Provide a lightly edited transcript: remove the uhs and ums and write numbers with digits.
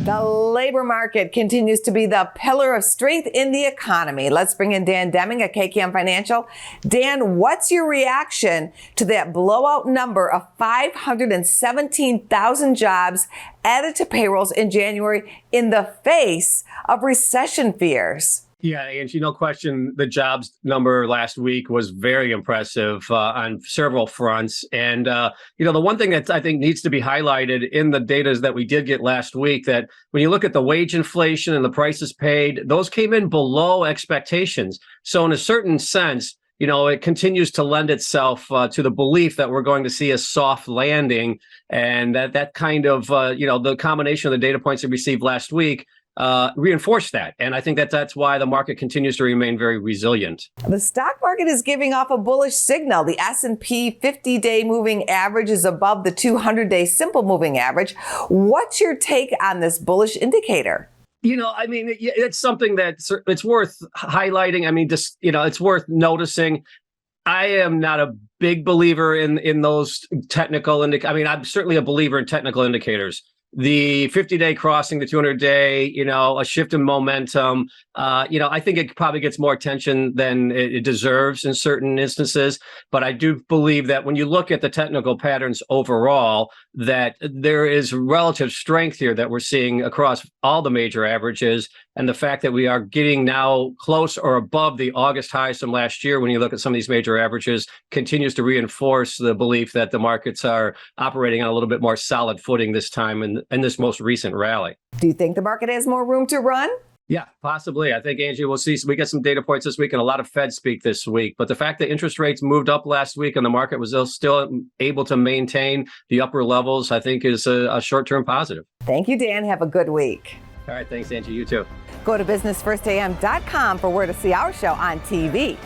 The labor market continues to be the pillar of strength in the economy. Let's bring in Dan Deming at KKM Financial. Dan, what's your reaction to that blowout number of 517,000 jobs added to payrolls in January in the face of recession fears? Yeah, Angie, no question. The jobs number last week was very impressive on several fronts. And, the one thing that I think needs to be highlighted in the data that we did get last week, that when you look at the wage inflation and the prices paid, those came in below expectations. So in a certain sense, it continues to lend itself to the belief that we're going to see a soft landing. And that kind of, the combination of the data points that we received last week reinforce that. And I think that's why the market continues to remain very resilient. The stock market is giving off a bullish signal. The S&P 50-day moving average is above the 200-day simple moving average. What's your take on this bullish indicator? It's something it's worth highlighting. It's worth noticing. I am not a big believer in those technical I'm certainly a believer in technical indicators. The 50-day crossing, the 200-day, a shift in momentum. I think it probably gets more attention than it deserves in certain instances. But I do believe that when you look at the technical patterns overall, that there is relative strength here that we're seeing across all the major averages. And the fact that we are getting now close or above the August highs from last year, when you look at some of these major averages, continues to reinforce the belief that the markets are operating on a little bit more solid footing this time in this most recent rally. Do you think the market has more room to run? Yeah, possibly. I think, Angie, we'll see. We get some data points this week and a lot of Fed speak this week. But the fact that interest rates moved up last week and the market was still able to maintain the upper levels, I think is a short-term positive. Thank you, Dan. Have a good week. All right. Thanks, Angie. You too. Go to businessfirstam.com for where to see our show on TV.